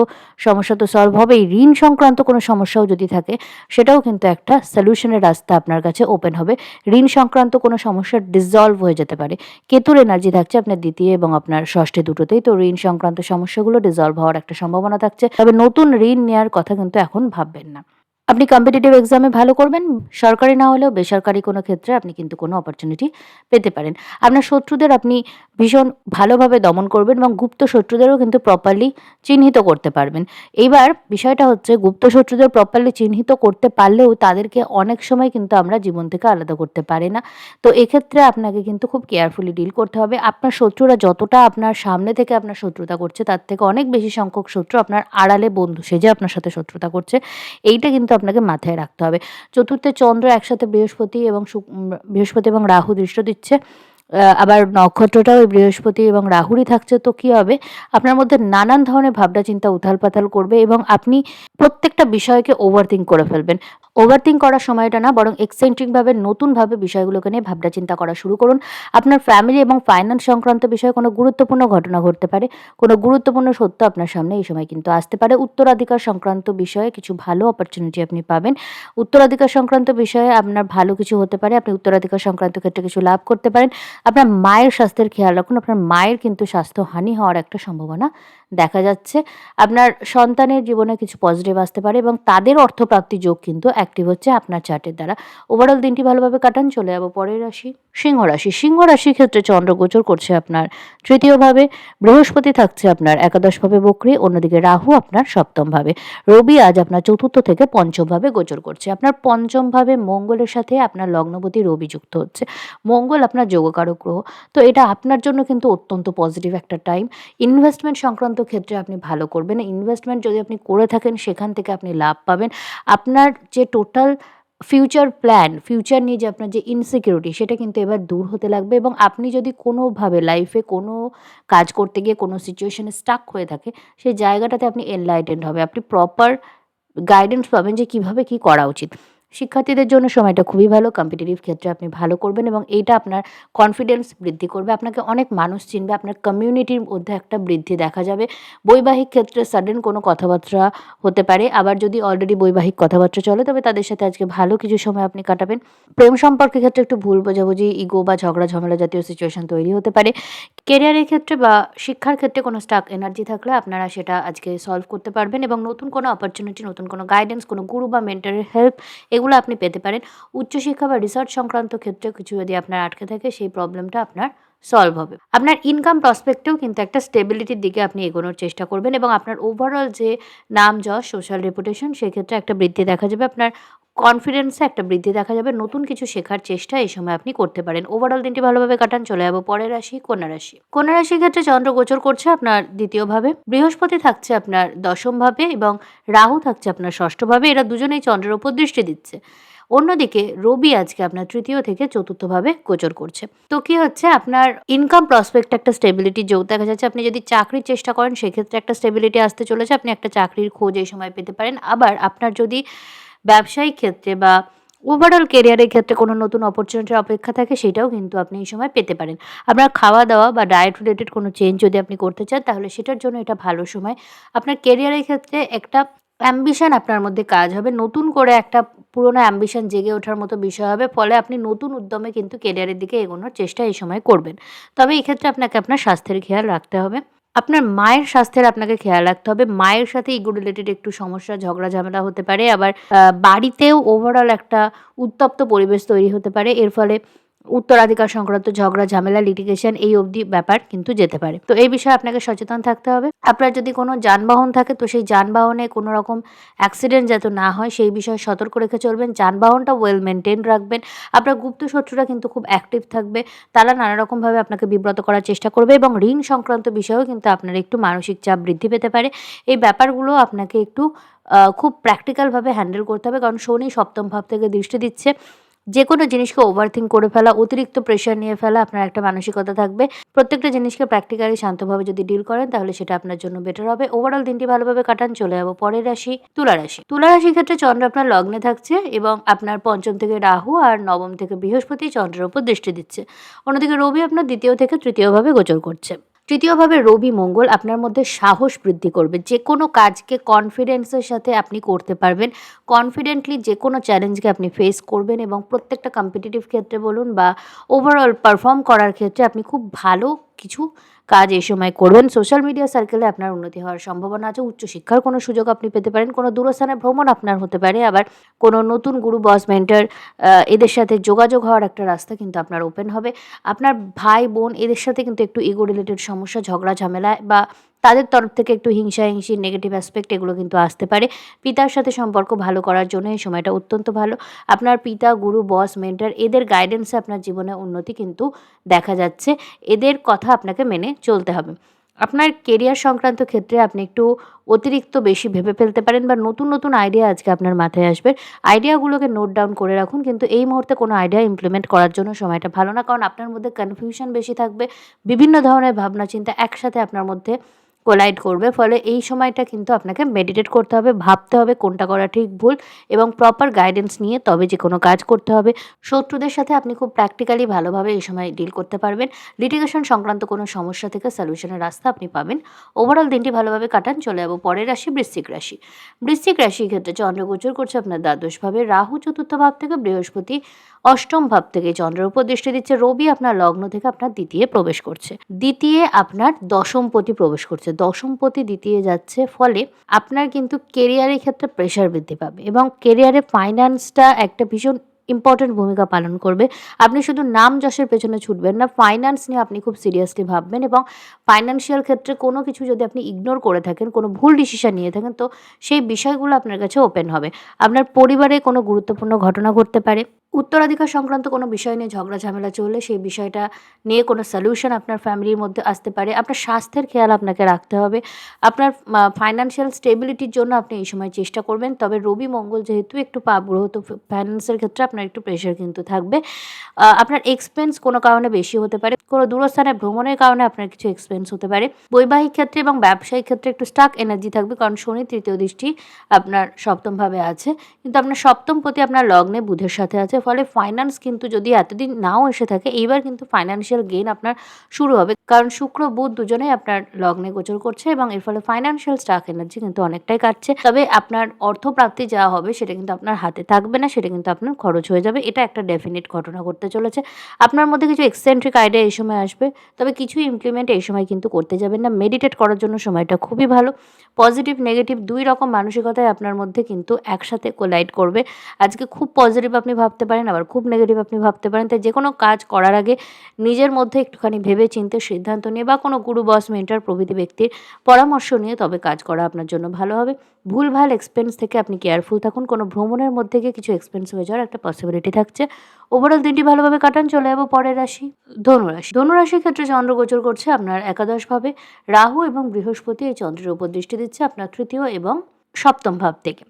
Speaker 1: সমস্যা তো সলভ হবেই, ঋণ সংক্রান্ত কোনো সমস্যাও যদি থাকে সেটাও কিন্তু একটা সলিউশনের রাস্তা আপনার কাছে ওপেন হবে। ঋণ সংক্রান্ত কোনো সমস্যা ডিসলভ হয়ে যেতে পারে। কেতুর এনার্জি থাকছে আপনার দ্বিতীয় এবং আপনার ষষ্ঠে দুটোতেই, তো ঋণ সংক্রান্ত সমস্যাগুলো ডিসলভ হওয়ার একটা সম্ভাবনা থাকছে। তবে নতুন ঋণ নেওয়ার কথা কিন্তু এখন ভাববেন না। আপনি কম্পিটিটিভ এক্সামে ভালো করবেন। সরকারি না হলেও বেসরকারি কোনো ক্ষেত্রে আপনি কিন্তু কোনো অপরচুনিটি পেতে পারেন। আপনার শত্রুদের আপনি ভীষণ ভালোভাবে দমন করবেন এবং গুপ্ত শত্রুদেরও কিন্তু প্রপারলি চিহ্নিত করতে পারবেন। এইবার বিষয়টা হচ্ছে, গুপ্ত শত্রুদের প্রপারলি চিহ্নিত করতে পারলেও তাদেরকে অনেক সময় কিন্তু আমরা জীবন থেকে আলাদা করতে পারি না। তো এক্ষেত্রে আপনাকে কিন্তু খুব কেয়ারফুলি ডিল করতে হবে। আপনার শত্রুরা যতটা আপনার সামনে থেকে আপনার শত্রুতা করছে, তার থেকে অনেক বেশি সংখ্যক শত্রু আপনার আড়ালে বন্ধু সেজে আপনার সাথে শত্রুতা করছে। এইটা কিন্তু আপনাকে মাথায় রাখতে হবে। চতুর্থে চন্দ্র একসাথে বৃহস্পতি এবং রাহু দৃষ্টি দিচ্ছে। আবার নক্ষত্রটাও ওই বৃহস্পতি এবং রাহুরই থাকছে। তো কী হবে, আপনার মধ্যে নানান ধরনের ভাবনা চিন্তা উথাল-পাথাল করবে এবং আপনি প্রত্যেকটা বিষয়কে ওভারথিঙ্ক করে ফেলবেন। ওভারথিঙ্ক করার সময়টা না, বরং এক্সেন্ট্রিকভাবে নতুনভাবে বিষয়গুলোকে নিয়ে ভাবনা চিন্তা করা শুরু করুন। আপনার ফ্যামিলি এবং ফাইন্যান্স সংক্রান্ত বিষয়ে কোনো গুরুত্বপূর্ণ ঘটনা ঘটতে পারে। কোনো গুরুত্বপূর্ণ সত্য আপনার সামনে এই সময় কিন্তু আসতে পারে। উত্তরাধিকার সংক্রান্ত বিষয়ে কিছু ভালো অপরচুনিটি আপনি পাবেন। উত্তরাধিকার সংক্রান্ত বিষয়ে আপনার ভালো কিছু হতে পারে। আপনি উত্তরাধিকার সংক্রান্ত ক্ষেত্রে কিছু লাভ করতে পারেন। আপনার মায়ের স্বাস্থ্যের খেয়াল রাখুন। আপনার মায়ের কিন্তু স্বাস্থ্যহানি হওয়ার একটা সম্ভাবনা দেখা যাচ্ছে। আপনার সন্তানের জীবনে কিছু পজিটিভ আসতে পারে এবং তাদের অর্থপ্রাপ্তি যোগ কিন্তু অ্যাক্টিভ হচ্ছে আপনার চার্টের দ্বারা। ওভারঅল দিনটি ভালোভাবে কাটান। চলে যাবো পরের রাশি, সিংহ রাশি। সিংহ রাশির ক্ষেত্রে চন্দ্র গোচর করছে আপনার তৃতীয়ভাবে, বৃহস্পতি থাকছে আপনার একাদশভাবে বক্রী, অন্যদিকে রাহু আপনার সপ্তমভাবে, রবি আজ আপনার চতুর্থ থেকে পঞ্চমভাবে গোচর করছে। আপনার পঞ্চমভাবে মঙ্গলের সাথে আপনার লগ্নপতি রবি যুক্ত হচ্ছে। মঙ্গল আপনার যোগকারক গ্রহ, তো এটা আপনার জন্য কিন্তু অত্যন্ত পজিটিভ একটা টাইম। ইনভেস্টমেন্ট সংক্রান্ত ক্ষেত্রে আপনি ভালো করবেন। ইনভেস্টমেন্ট যদি আপনি করে থাকেন সেখান থেকে আপনি লাভ পাবেন। আপনার যে টোটাল ফিউচার প্ল্যান, ফিউচার নিয়ে যে আপনার যে ইনসিকিউরিটি, সেটা কিন্তু এবার দূর হতে লাগবে এবং আপনি যদি কোনোভাবে লাইফে কোনো কাজ করতে গিয়ে কোনো সিচুয়েশনে স্টাক হয়ে থাকে, সেই জায়গাটাতে আপনি এনলাইটেন্ড হবে। আপনি প্রপার গাইডেন্স পাবেন যে কিভাবে কি করা উচিত। শিক্ষার্থীদের জন্য সময়টা খুবই ভালো। কম্পিটিটিভ ক্ষেত্রে আপনি ভালো করবেন এবং এইটা আপনার কনফিডেন্স বৃদ্ধি করবে। আপনাকে অনেক মানুষ চিনবে। আপনার কমিউনিটির মধ্যে একটা বৃদ্ধি দেখা যাবে। বৈবাহিক ক্ষেত্রে সাডেন কোনো কথাবার্তা হতে পারে। আবার যদি অলরেডি বৈবাহিক কথাবার্তা চলে, তবে তাদের সাথে আজকে ভালো কিছু সময় আপনি কাটাবেন। প্রেম সম্পর্কের ক্ষেত্রে একটু ভুল বোঝাবুঝি, ইগো বা ঝগড়া ঝামেলা জাতীয় সিচুয়েশন তৈরি হতে পারে। কেরিয়ারের ক্ষেত্রে বা শিক্ষার ক্ষেত্রে কোনো স্টাক এনার্জি থাকলে আপনারা সেটা আজকে সলভ করতে পারবেন এবং নতুন কোনো অপরচুনিটি, নতুন কোনো গাইডেন্স, কোনো গুরু বা মেন্টরের হেল্প, এগুলো আপনি পেতে পারেন। উচ্চশিক্ষা বা রিসার্চ সংক্রান্ত ক্ষেত্রে কিছু যদি আপনার আটকে থাকে, সেই প্রবলেমটা আপনার সলভ হবে। আপনার ইনকাম প্রসপেক্টেও কিন্তু একটা স্টেবিলিটির দিকে আপনি এগোনোর চেষ্টা করবেন এবং আপনার ওভারঅল যে নাম যশ, সোশ্যাল রেপুটেশন, সেক্ষেত্রে একটা বৃদ্ধি দেখা যাবে। আপনার কনফিডেন্সে একটা বৃদ্ধি দেখা যাবে। নতুন কিছু শেখার চেষ্টা এই সময় আপনি করতে পারেন। ওভারঅল দিনটি ভালোভাবে কাটান। চলে যাবো পরের রাশি, কন্যা রাশি। কন্যা রাশির ক্ষেত্রে চন্দ্র গোচর করছে আপনার দ্বিতীয়ভাবে, বৃহস্পতি থাকছে আপনার দশমভাবে এবং রাহু থাকছে আপনার ষষ্ঠভাবে। এরা দুজনেই চন্দ্রের উপর দৃষ্টি দিচ্ছে। অন্যদিকে রবি আজকে আপনার তৃতীয় থেকে চতুর্থভাবে গোচর করছে। তো কি হচ্ছে, আপনার ইনকাম প্রসপেক্ট একটা স্টেবিলিটি যোগ দেখা যাচ্ছে। আপনি যদি চাকরির চেষ্টা করেন, সেক্ষেত্রে একটা স্টেবিলিটি আসতে চলেছে। আপনি একটা চাকরির খোঁজ এই সময় পেতে পারেন। আবার আপনার যদি ব্যবসায়িক ক্ষেত্রে বা ওভারঅল কেরিয়ারের ক্ষেত্রে কোনো নতুন অপরচুনিটির অপেক্ষা থাকে, সেটাও কিন্তু আপনি এই সময় পেতে পারেন। আপনার খাওয়া-দাওয়া বা ডায়েট রিলেটেড কোনো চেঞ্জ যদি আপনি করতে চান, তাহলে সেটার জন্য এটা ভালো সময়। আপনার কেরিয়ারের ক্ষেত্রে একটা অ্যাম্বিশন আপনার মধ্যে কাজ হবে। নতুন করে একটা পুরোনো অ্যাম্বিশন জেগে ওঠার মতো বিষয় হবে। ফলে আপনি নতুন উদ্যমে কিন্তু কেরিয়ারের দিকে এগোনোর চেষ্টা এই সময় করবেন। তবে এক্ষেত্রে আপনাকে আপনার স্বাস্থ্যের খেয়াল রাখতে হবে। আপনার মায়ের স্বাস্থ্যের আপনাকে খেয়াল রাখতে হবে। মায়ের সাথে ইগো রিলেটেড একটু সমস্যা, ঝগড়া ঝামেলা হতে পারে। আবার বাড়িতেও ওভারঅল একটা উত্তপ্ত পরিবেশ তৈরি হতে পারে। এর ফলে উত্তরাধিকার সংক্রান্ত ঝগড়া ঝামেলা, লিটিগেশন এই অবধি ব্যাপার কিন্তু যেতে পারে। তো এই বিষয়ে আপনাকে সচেতন থাকতে হবে। আপনার যদি কোনো যানবাহন থাকে, তো সেই যানবাহনে কোনো রকম অ্যাক্সিডেন্ট যাতে না হয়, সেই বিষয়ে সতর্ক রেখে চলবেন। যানবাহনটা ওয়েল মেইনটেইন রাখবেন। আপনার গুপ্ত শত্রুরা কিন্তু খুব অ্যাক্টিভ থাকবে। তারা নানা রকমভাবে আপনাকে বিব্রত করার চেষ্টা করবে এবং ঋণ সংক্রান্ত বিষয়েও কিন্তু আপনার একটু মানসিক চাপ বৃদ্ধি পেতে পারে। এই ব্যাপারগুলো আপনাকে একটু খুব প্র্যাকটিক্যালভাবে হ্যান্ডেল করতে হবে, কারণ শনি সপ্তম ভাব থেকে দৃষ্টি দিচ্ছে। যেকোনো জিনিসকে ওভারথিংক করে ফেলা, অতিরিক্ত প্রেশার নিয়ে ফেলা আপনার একটা মানসিকতা থাকবে। প্রত্যেকটা জিনিসকে প্র্যাকটিক্যালি শান্তভাবে যদি ডিল করেন, তাহলে সেটা আপনার জন্য বেটার হবে। ওভারঅল দিনটি ভালোভাবে কাটান। চলে যাবো পরের রাশি, তুলা রাশি। তুলা রাশির ক্ষেত্রে চন্দ্র আপনার লগ্নে থাকছে এবং আপনার পঞ্চম থেকে রাহু আর নবম থেকে বৃহস্পতি চন্দ্রের উপর দৃষ্টি দিচ্ছে। অন্যদিকে রবি আপনার দ্বিতীয় থেকে তৃতীয়ভাবে গোচর করছে। তৃতীয়ভাবে রবি মঙ্গল আপনার মধ্যে সাহস বৃদ্ধি করবে। যে কোনো কাজকে কনফিডেন্সের সাথে আপনি করতে পারবেন। কনফিডেন্টলি যে কোনো চ্যালেঞ্জকে আপনি ফেস করবেন এবং প্রত্যেকটা কম্পিটিটিভ ক্ষেত্রে বলুন বা ওভারঅল পারফর্ম করার ক্ষেত্রে আপনি খুব ভালো কিছু কাজ এই সময় করবেন। সোশ্যাল মিডিয়া সার্কেলে আপনার উন্নতি হওয়ার সম্ভাবনা আছে। উচ্চশিক্ষার কোনো সুযোগ আপনি পেতে পারেন। কোনো দূরস্থানে ভ্রমণ আপনার হতে পারে। আবার কোনো নতুন গুরু, বস, মেন্টর এদের সাথে যোগাযোগ হওয়ার একটা রাস্তা কিন্তু আপনার ওপেন হবে। আপনার ভাই বোন এদের সাথে কিন্তু একটু ইগো রিলেটেড সমস্যা, ঝগড়া ঝামেলা বা তাদের তরফ থেকে একটু হিংসা-হিংসি, নেগেটিভ অ্যাসপেক্ট এগুলো কিন্তু আসতে পারে। পিতার সাথে সম্পর্ক ভালো করার জন্য এই সময়টা অত্যন্ত ভালো। আপনার পিতা, গুরু, বস, মেন্টর এদের গাইডেন্সে আপনার জীবনে উন্নতি কিন্তু দেখা যাচ্ছে। এদের কথা আপনাকে মেনে চলতে হবে। আপনার কেরিয়ার সংক্রান্ত ক্ষেত্রে আপনি একটু অতিরিক্ত বেশি ভেবে ফেলতে পারেন বা নতুন নতুন আইডিয়া আজকে আপনার মাথায় আসবে। আইডিয়াগুলোকে নোট ডাউন করে রাখুন, কিন্তু এই মুহূর্তে কোনো আইডিয়া ইমপ্লিমেন্ট করার জন্য সময়টা ভালো না, কারণ আপনার মধ্যে কনফিউশন বেশি থাকবে। বিভিন্ন ধরনের ভাবনা চিন্তা একসাথে আপনার মধ্যে কোলাইড করবে। ফলে এই সময়টা কিন্তু আপনাকে মেডিটেট করতে হবে, ভাবতে হবে কোনটা করা ঠিক ভুল এবং প্রপার গাইডেন্স নিয়ে তবে যে কোনো কাজ করতে হবে। শত্রুদের সাথে আপনি খুব প্র্যাকটিক্যালি ভালোভাবে এই সময় ডিল করতে পারবেন। লিটিগেশন সংক্রান্ত কোনো সমস্যা থেকে সলিউশনের রাস্তা আপনি পাবেন। ওভারঅল দিনটি ভালোভাবে কাটান। চলে যাবো পরের রাশি, বৃশ্চিক রাশি। বৃশ্চিক রাশির ক্ষেত্রে চন্দ্র গোচর করছে আপনার দ্বাদশভাবে, রাহু চতুর্থ ভাব থেকে, বৃহস্পতি অষ্টম ভাব থেকে চন্দ্রের উপর দৃষ্টি দিচ্ছে। রবি আপনার লগ্ন থেকে আপনার দ্বিতীয় প্রবেশ করছে। দ্বিতীয় আপনার দশমপতি প্রবেশ করছে। দশমপতি দ্বিতীয় যাচ্ছে, ফলে আপনার কিন্তু কেরিয়ারের ক্ষেত্রে প্রেশার বৃদ্ধি পাবে এবং কেরিয়ারে ফাইন্যান্সটা একটা ভীষণ ইম্পর্টেন্ট ভূমিকা পালন করবে। আপনি শুধু নাম যশের পেছনে ছুটবেন না, ফাইন্যান্স নিয়ে আপনি খুব সিরিয়াসলি ভাববেন এবং ফাইন্যান্সিয়াল ক্ষেত্রে কোনো কিছু যদি আপনি ইগনোর করে থাকেন, কোনো ভুল ডিসিশন নিয়ে থাকেন, তো সেই বিষয়গুলো আপনার কাছে ওপেন হবে। আপনার পরিবারে কোনো গুরুত্বপূর্ণ ঘটনা ঘটতে পারে। উত্তরাধিকার সংক্রান্ত কোনো বিষয় নিয়ে ঝগড়া ঝামেলা চললে সেই বিষয়টা নিয়ে কোনো সলিউশন আপনার ফ্যামিলির মধ্যে আসতে পারে। আপনার স্বাস্থ্যের খেয়াল আপনাকে রাখতে হবে। আপনার ফাইন্যান্সিয়াল স্টেবিলিটির জন্য আপনি এই সময় চেষ্টা করবেন। তবে রবি মঙ্গল যেহেতু একটু পাপগ্রহ, তো ফাইন্যান্সের ক্ষেত্রে আপনার একটু প্রেশার কিন্তু থাকবে। আপনার এক্সপেন্স কোনো কারণে বেশি হতে পারে। কোনো দূরস্থানে ভ্রমণের কারণে আপনার কিছু এক্সপেন্স হতে পারে। বৈবাহিক ক্ষেত্রে এবং ব্যবসায়িক ক্ষেত্রে একটু স্টাক এনার্জি থাকবে, কারণ শনি তৃতীয় দৃষ্টি আপনার সপ্তমভাবে আছে। কিন্তু আপনার সপ্তমপতি আপনার লগ্নে বুধের সাথে আছে, ফলে ফাইন্যান্স কিন্তু যদি এতদিন নাও এসে থাকে, এইবার কিন্তু ফাইন্যান্সিয়াল গেইন আপনার শুরু হবে, কারণ শুক্র বুধ দুজনেই আপনার লগ্নে গোচর করছে এবং এর ফলে ফাইন্যান্সিয়াল স্টাক এনার্জি কিন্তু অনেকটাই কাটছে। তবে আপনার অর্থপ্রাপ্তি যা হবে সেটা কিন্তু আপনার হাতে থাকবে না, সেটা কিন্তু আপনার খরচ হয়ে যাবে। এটা একটা ডেফিনিট ঘটনা ঘটতে চলেছে। আপনার মধ্যে কিছু এক্সেন্ট্রিক আইডিয়া এই সময় আসবে, তবে কিছু ইমপ্লিমেন্ট এই সময় কিন্তু করতে যাবেন না। মেডিটেট করার জন্য সময়টা খুবই ভালো। পজিটিভ নেগেটিভ দুই রকম মানসিকতাই আপনার মধ্যে কিন্তু একসাথে কোলাইড করবে। আজকে খুব পজিটিভ আপনি ভাবতে পারেন, আবার খুব নেগেটিভ আপনি ভাবতে পারেন। তাই যে কোনো কাজ করার আগে নিজের মধ্যে একটুখানি ভেবে চিন্তে সিদ্ধান্ত নিয়ে বা কোনো গুরু, বস, মেন্টর প্রভৃতি ব্যক্তির পরামর্শ নিয়ে তবে কাজ করা আপনার জন্য ভালো হবে। ভুলভাল এক্সপেন্স থেকে আপনি কেয়ারফুল থাকুন। কোনো ভ্রমণের মধ্যে গিয়ে কিছু এক্সপেন্স হয়ে যাওয়ার একটা পসিবিলিটি থাকছে। ওভারঅল দিনটি ভালোভাবে কাটান। চলে যাবো পরের রাশি, ধনুরাশি। ধনুরাশির ক্ষেত্রে চন্দ্র গোচর করছে আপনার একাদশভাবে। রাহু এবং বৃহস্পতি এই চন্দ্রের উপর দৃষ্টি দিচ্ছে আপনার তৃতীয় এবং সপ্তম ভাব থেকে।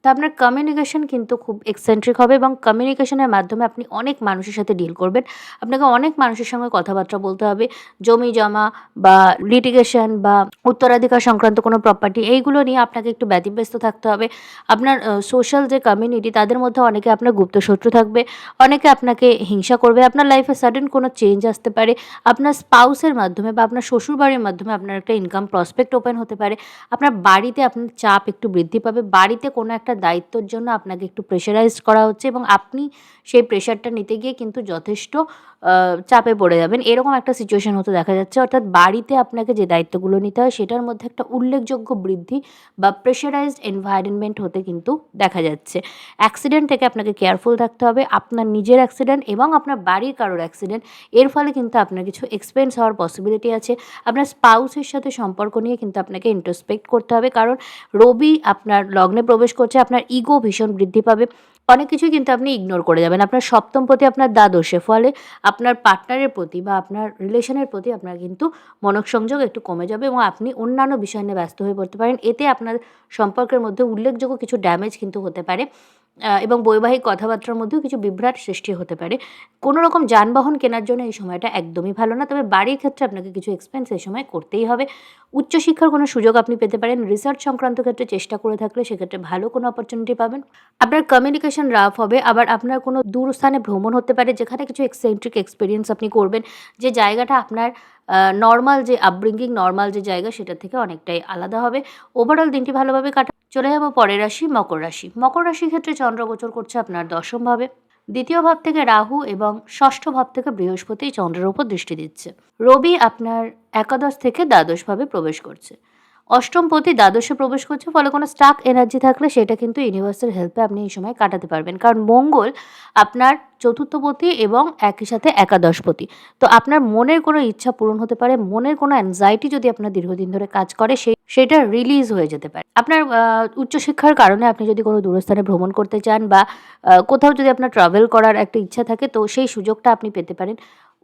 Speaker 1: তো আপনার কমিউনিকেশন কিন্তু খুব এক্সেন্ট্রিক হবে এবং কমিউনিকেশনের মাধ্যমে আপনি অনেক মানুষের সাথে ডিল করবেন। আপনাকে অনেক মানুষের সঙ্গে কথাবার্তা বলতে হবে। জমি জমা বা লিটিগেশন বা উত্তরাধিকার সংক্রান্ত কোনো প্রপার্টি, এইগুলো নিয়ে আপনাকে একটু ব্যতিব্যস্ত থাকতে হবে। আপনার সোশ্যাল যে কমিউনিটি, তাদের মধ্যে অনেকে আপনার গুপ্ত শত্রু থাকবে, অনেকে আপনাকে হিংসা করবে। আপনার লাইফে সাডেন কোনো চেঞ্জ আসতে পারে। আপনার স্পাউসের মাধ্যমে বা আপনার শ্বশুরবাড়ির মাধ্যমে আপনার একটা ইনকাম প্রসপেক্ট ওপেন হতে পারে। আপনার বাড়িতে আপনার চাপ একটু বৃদ্ধি পাবে। বাড়িতে কোনো একটা দায়িত্বর জন্য আপনাকে একটু প্রেশারাইজড করা হচ্ছে এবং আপনি সেই প্রেশারটা নিতে গিয়ে কিন্তু যথেষ্ট চাপে পড়ে যাবেন। এরকম একটা সিচুয়েশন হতে দেখা যাচ্ছে। অর্থাৎ বাড়িতে আপনাকে যে দায়িত্বগুলো নিতে হয় সেটার মধ্যে একটা উল্লেখযোগ্য বৃদ্ধি বা প্রেশারাইজড এনভায়রনমেন্ট হতে কিন্তু দেখা যাচ্ছে। অ্যাক্সিডেন্ট থেকে আপনাকে কেয়ারফুল থাকতে হবে। আপনার নিজের অ্যাক্সিডেন্ট এবং আপনার বাড়ির কারোর অ্যাক্সিডেন্ট, এর ফলে কিন্তু আপনার কিছু এক্সপেন্স হওয়ার পসিবিলিটি আছে। আপনার স্পাউসের সাথে সম্পর্ক নিয়ে কিন্তু আপনাকে ইন্ট্রোস্পেক্ট করতে হবে, কারণ রবি আপনার লগ্নে প্রবেশ করছে। আপনার ইগো ভীষণ বৃদ্ধি পাবে। অনেক কিছুই কিন্তু আপনি ইগনোর করে যাবেন। আপনার সপ্তমপতি আপনার দ্বাদশে, ফলে আপনার পার্টনারের প্রতি বা আপনার রিলেশনের প্রতি আপনার কিন্তু মনোসংযোগ একটু কমে যাবে এবং আপনি অন্যান্য বিষয় নিয়ে ব্যস্ত হয়ে পড়তে পারেন। এতে আপনার সম্পর্কের মধ্যে উল্লেখযোগ্য কিছু ড্যামেজ কিন্তু হতে পারে এবং বৈবাহিক কথাবার্তার মধ্যেও কিছু বিভ্রাট সৃষ্টি হতে পারে। কোনো রকম যানবাহন কেনার জন্য এই সময়টা একদমই ভালো না। তবে বাড়ির ক্ষেত্রে আপনাকে কিছু এক্সপেন্স এই সময় করতেই হবে। উচ্চশিক্ষার কোনো সুযোগ আপনি পেতে পারেন। রিসার্চ সংক্রান্ত ক্ষেত্রে চেষ্টা করে থাকলে সেক্ষেত্রে ভালো কোনো অপরচুনিটি পাবেন। আপনার কমিউনিকেশন রাফ হবে। আবার আপনার কোনো দূর স্থানে ভ্রমণ হতে পারে, যেখানে কিছু এক্সেন্ট্রিক এক্সপেরিয়েন্স আপনি করবেন, যে জায়গাটা আপনার নর্মাল যে আপব্রিঙ্গিং, নর্মাল যে জায়গা, সেটা থেকে অনেকটাই আলাদা হবে। ওভারঅল দিনটি ভালোভাবে চলে যাব পরের রাশি, মকর রাশি। মকর রাশির ক্ষেত্রে চন্দ্র গোচর করছে আপনার দশমভাবে। দ্বিতীয় ভাব থেকে রাহু এবং ষষ্ঠ ভাব থেকে বৃহস্পতি চন্দ্রের উপর দৃষ্টি দিচ্ছে। রবি আপনার একাদশ থেকে দ্বাদশভাবে প্রবেশ করছে। অষ্টমপতি দ্বাদশে প্রবেশ করছে, ফলে কোনো স্টাক এনার্জি থাকলে সেটা কিন্তু ইউনিভার্সাল হেল্পে আপনি এই সময় কাটাতে পারবেন, কারণ মঙ্গল আপনার চতুর্থপতি এবং একই সাথে একাদশপতি। তো আপনার মনের কোনো ইচ্ছা পূরণ হতে পারে। মনের কোনো অ্যাংজাইটি যদি আপনার দীর্ঘদিন ধরে কাজ করে, সেটা রিলিজ হয়ে যেতে পারে। আপনার উচ্চশিক্ষার কারণে আপনি যদি কোনো দূরস্থানে ভ্রমণ করতে চান বা কোথাও যদি আপনার ট্রাভেল করার একটা ইচ্ছা থাকে, তো সেই সুযোগটা আপনি পেতে পারেন।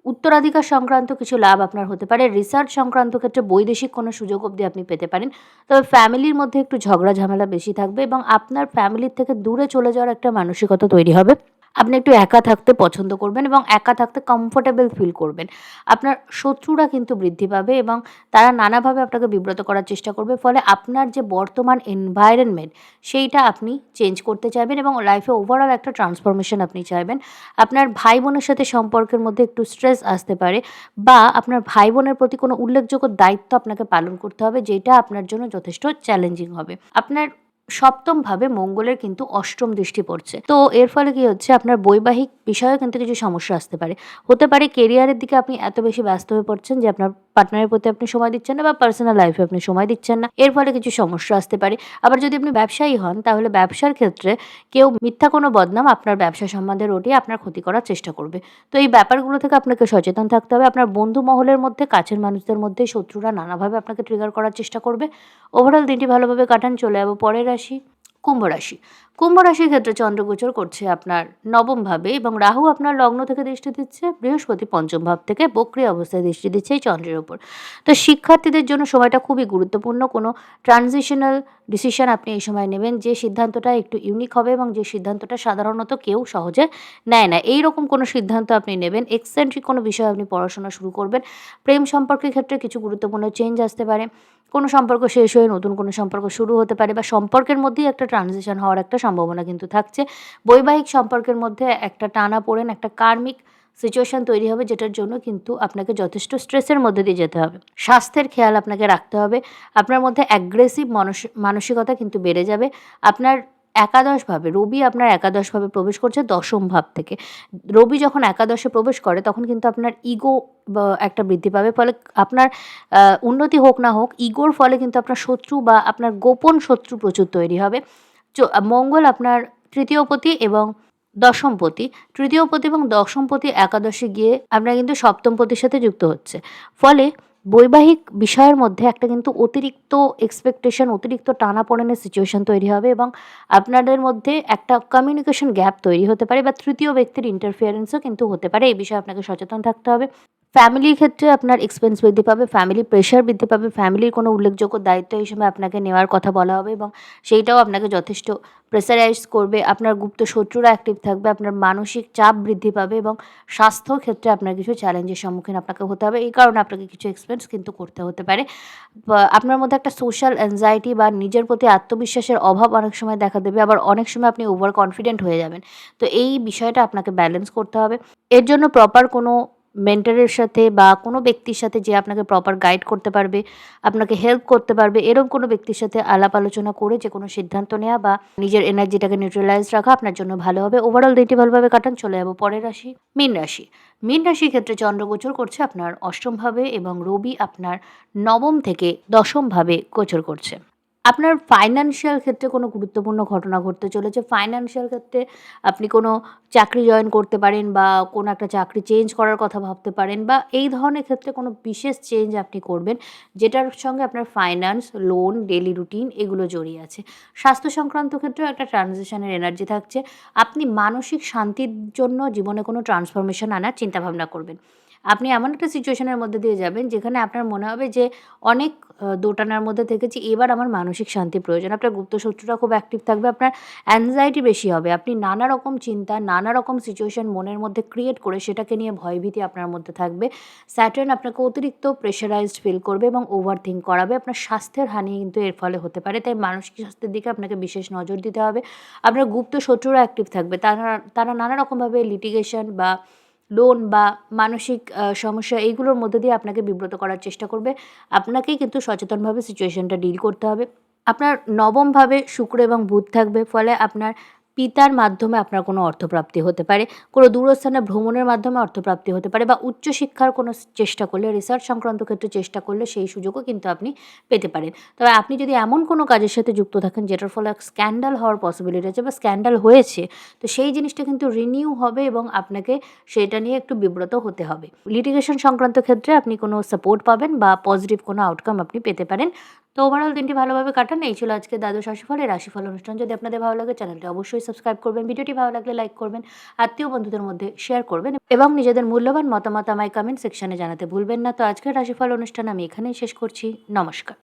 Speaker 1: উত্তরাধিকার সংক্রান্ত কিছু লাভ আপনার হতে পারে। রিসার্চ সংক্রান্ত ক্ষেত্রে বৈদেশিক কোনো সুযোগ অবধি আপনি পেতে পারেন। তবে ফ্যামিলির মধ্যে একটু ঝগড়া ঝামেলা বেশি থাকবে এবং আপনার ফ্যামিলির থেকে দূরে চলে যাওয়ার একটা মানসিকতা তৈরি হবে। আপনি একটু একা থাকতে পছন্দ করবেন এবং একা থাকতে কমফোর্টেবল ফিল করবেন। আপনার শত্রুরা কিন্তু বৃদ্ধি পাবে এবং তারা নানাভাবে আপনাকে বিব্রত করার চেষ্টা করবে, ফলে আপনার যে বর্তমান এনভায়রনমেন্ট, সেইটা আপনি চেঞ্জ করতে চাইবেন এবং লাইফে ওভারঅল একটা ট্রান্সফরমেশন আপনি চাইবেন। আপনার ভাই বোনের সাথে সম্পর্কের মধ্যে একটু স্ট্রেস আসতে পারে বা আপনার ভাই বোনের প্রতি কোনো উল্লেখযোগ্য দায়িত্ব আপনাকে পালন করতে হবে, যেটা আপনার জন্য যথেষ্ট চ্যালেঞ্জিং হবে। আপনার সপ্তমভাবে মঙ্গলের কিন্তু অষ্টম দৃষ্টি পড়ছে। তো এর ফলে কি হচ্ছে, আপনার বৈবাহিক বিষয়েও কিন্তু কিছু সমস্যা আসতে পারে। হতে পারে কেরিয়ারের দিকে আপনি এত বেশি ব্যস্ত হয়ে পড়ছেন যে আপনার পার্টনারের প্রতি আপনি সময় দিচ্ছেন না বা পার্সোনাল লাইফে আপনি সময় দিচ্ছেন না। এর ফলে কিছু সমস্যা আসতে পারে। আবার যদি আপনি ব্যবসায়ী হন তাহলে ব্যবসার ক্ষেত্রে কেউ মিথ্যা কোনো বদনাম আপনার ব্যবসা সম্বন্ধে রটিয়ে আপনার ক্ষতি করার চেষ্টা করবে। তো এই ব্যাপারগুলো থেকে আপনাকে সচেতন থাকতে হবে। আপনার বন্ধু মহলের মধ্যে, কাছের মানুষদের মধ্যে শত্রুরা নানাভাবে আপনাকে ট্রিগার করার চেষ্টা করবে। ওভারঅল দিনটি ভালোভাবে কাটান। চলে যাবো পরের রাশি, কুম্ভ রাশি। কুম্ভ রাশির ক্ষেত্রে চন্দ্রগোচর করছে আপনার নবম ভাবে এবং রাহু আপনার লগ্ন থেকে দৃষ্টি দিচ্ছে, বৃহস্পতি পঞ্চম ভাব থেকে বক্রী অবস্থায় দৃষ্টি দিচ্ছে এই চন্দ্রের ওপর। তো শিক্ষার্থীদের জন্য সময়টা খুবই গুরুত্বপূর্ণ। কোনো ট্রানজিশনাল ডিসিশন আপনি এই সময় নেবেন, যে সিদ্ধান্তটা একটু ইউনিক হবে এবং যে সিদ্ধান্তটা সাধারণত কেউ সহজে নেয় না, এইরকম কোনো সিদ্ধান্ত আপনি নেবেন। এক্সসেন্ট্রিক কোনো বিষয়ে আপনি পড়াশোনা শুরু করবেন। প্রেম সম্পর্কের ক্ষেত্রে কিছু গুরুত্বপূর্ণ চেঞ্জ আসতে পারে। কোনো সম্পর্ক শেষ হয়ে নতুন কোনো সম্পর্ক শুরু হতে পারে বা সম্পর্কের মধ্যেই একটা ট্রানজিশন হওয়ার একটা সম্ভাবনা কিন্তু থাকছে। বৈবাহিক সম্পর্কের মধ্যে একটা টানাপোড়েন, একটা কার্মিক সিচুয়েশন তৈরি হবে, যেটার জন্য কিন্তু আপনাকে যথেষ্ট স্ট্রেসের মধ্যে দিয়ে যেতে হবে। স্বাস্থ্যের খেয়াল আপনাকে রাখতে হবে। আপনার মধ্যে অ্যাগ্রেসিভ মানসিকতা কিন্তু বেড়ে যাবে। আপনার একাদশভাবে রবি আপনার একাদশভাবে প্রবেশ করছে দশম ভাব থেকে। রবি যখন একাদশে প্রবেশ করে তখন কিন্তু আপনার ইগো একটা বৃদ্ধি পাবে। ফলে আপনার উন্নতি হোক না হোক, ইগোর ফলে কিন্তু আপনার শত্রু বা আপনার গোপন শত্রু প্রচুর তৈরি হবে। মঙ্গল আপনার তৃতীয়পতি এবং দশমপতি, তৃতীয়পতি এবং দশমপতি একাদশে গিয়ে আপনার কিন্তু সপ্তমপতির সাথে যুক্ত হচ্ছে। ফলে বৈবাহিক বিষয়ের মধ্যে একটা কিন্তু অতিরিক্ত এক্সপেকটেশন, অতিরিক্ত টানাপোড়েনের সিচুয়েশন তৈরি হবে এবং আপনাদের মধ্যে একটা কমিউনিকেশন গ্যাপ তৈরি হতে পারে বা তৃতীয় ব্যক্তির ইন্টারফিয়ারেন্সও কিন্তু হতে পারে। এই বিষয়ে আপনাকে সচেতন থাকতে হবে। ফ্যামিলির ক্ষেত্রে আপনার এক্সপেন্স বৃদ্ধি পাবে, ফ্যামিলি প্রেশার বৃদ্ধি পাবে, ফ্যামিলির কোনো উল্লেখযোগ্য দায়িত্ব এই সময় আপনাকে নেওয়ার কথা বলা হবে এবং সেইটাও আপনাকে যথেষ্ট প্রেসারাইজ করবে। আপনার গুপ্ত শত্রুরা অ্যাক্টিভ থাকবে, আপনার মানসিক চাপ বৃদ্ধি পাবে এবং স্বাস্থ্য ক্ষেত্রে আপনার কিছু চ্যালেঞ্জের সম্মুখীন আপনাকে হতে হবে। এই কারণে আপনাকে কিছু এক্সপেন্স কিন্তু করতে হতে পারে। আপনার মধ্যে একটা সোশ্যাল অ্যাংজাইটি বা নিজের প্রতি আত্মবিশ্বাসের অভাব অনেক সময় দেখা দেবে। আবার অনেক সময় আপনি ওভার কনফিডেন্ট হয়ে যাবেন। তো এই বিষয়টা আপনাকে ব্যালেন্স করতে হবে। এর জন্য প্রপার কোনো মেন্টরের সাথে বা কোনো ব্যক্তির সাথে, যে আপনাকে প্রপার গাইড করতে পারবে, আপনাকে হেল্প করতে পারবে, এরকম কোনো ব্যক্তির সাথে আলাপ আলোচনা করে যে কোনো সিদ্ধান্ত নেওয়া বা নিজের এনার্জিটাকে নিউট্রালাইজ রাখা আপনার জন্য ভালো হবে। ওভারঅল দিনটি ভালোভাবে কাটান। চলে যাবো পরের রাশি, মীন রাশি। মীন রাশির ক্ষেত্রে চন্দ্র গোচর করছে আপনার অষ্টম ভাবে এবং রবি আপনার নবম থেকে দশম ভাবে গোচর করছে। আপনার ফাইন্যান্সিয়াল ক্ষেত্রে কোনো গুরুত্বপূর্ণ ঘটনা ঘটতে চলেছে। ফাইন্যান্সিয়াল ক্ষেত্রে আপনি কোনো চাকরি জয়েন করতে পারেন বা কোনো একটা চাকরি চেঞ্জ করার কথা ভাবতে পারেন বা এই ধরনের ক্ষেত্রে কোনো বিশেষ চেঞ্জ আপনি করবেন, যেটার সঙ্গে আপনার ফাইন্যান্স, লোন, ডেইলি রুটিন এগুলো জড়িয়ে আছে। স্বাস্থ্য সংক্রান্ত ক্ষেত্রেও একটা ট্রানজিশনের এনার্জি থাকছে। আপনি মানসিক শান্তির জন্য জীবনে কোনো ট্রান্সফরমেশন আনার চিন্তাভাবনা করবেন। আপনি এমন একটা সিচুয়েশনের মধ্যে দিয়ে যাবেন যেখানে আপনার মনে হবে যে অনেক দোটানার মধ্যে থেকেছি, এবার আমার মানসিক শান্তির প্রয়োজন। আপনার গুপ্ত শত্রুরা খুব অ্যাক্টিভ থাকবে, আপনার অ্যাংজাইটি বেশি হবে। আপনি নানা রকম চিন্তা, নানা রকম সিচুয়েশন মনের মধ্যে ক্রিয়েট করে সেটাকে নিয়ে ভয়ভীতি আপনার মধ্যে থাকবে। স্যাটার্ন আপনাকে অতিরিক্ত প্রেশারাইজড ফিল করবে এবং ওভার থিঙ্ক করাবে। আপনার স্বাস্থ্যের হানি কিন্তু এর ফলে হতে পারে। তাই মানসিক স্বাস্থ্যের দিকে আপনাকে বিশেষ নজর দিতে হবে। আপনার গুপ্ত শত্রুরা অ্যাক্টিভ থাকবে। তারা নানা রকমভাবে লিটিগেশন বা লোন বা মানসিক সমস্যা এইগুলোর মধ্যে দিয়ে আপনাকে বিব্রত করার চেষ্টা করবে। আপনাকেই কিন্তু সচেতনভাবে সিচুয়েশনটা ডিল করতে হবে। আপনার নবমভাবে শুক্র এবং বুধ থাকবে। ফলে আপনার পিতার মাধ্যমে আপনার কোনো অর্থপ্রাপ্তি হতে পারে। কোনো দূরস্থানে ভ্রমণের মাধ্যমে অর্থপ্রাপ্তি হতে পারে বা উচ্চশিক্ষার কোনো চেষ্টা করলে, রিসার্চ সংক্রান্ত ক্ষেত্রে চেষ্টা করলে সেই সুযোগও কিন্তু আপনি পেতে পারেন। তবে আপনি যদি এমন কোনো কাজের সাথে যুক্ত থাকেন যেটার ফলে স্ক্যান্ডাল হওয়ার পসিবিলিটি আছে বা স্ক্যান্ডাল হয়েছে, তো সেই জিনিসটা কিন্তু রিনিউ হবে এবং আপনাকে সেটা নিয়ে একটু বিব্রত হতে হবে। লিটিগেশন সংক্রান্ত ক্ষেত্রে আপনি কোনো সাপোর্ট পাবেন বা পজিটিভ কোনো আউটকাম আপনি পেতে পারেন। তো ওভারঅল দিনটি ভালোভাবে কাটান। এই ছিল আজকে দ্বাদশ রাশিফল, এই রাশিফল অনুষ্ঠান। যদি আপনাদের ভালো লাগে চ্যানেলটি অবশ্যই সাবস্ক্রাইব করবেন, ভিডিওটি ভালো লাগলে লাইক করবেন, আত্মীয় বন্ধুদের মধ্যে শেয়ার করবেন এবং নিজেদের মূল্যবান মতামত আমায় কমেন্ট সেকশনে জানাতে ভুলবেন না। তো আজকের রাশিফল অনুষ্ঠান আমি এখানেই শেষ করছি। নমস্কার।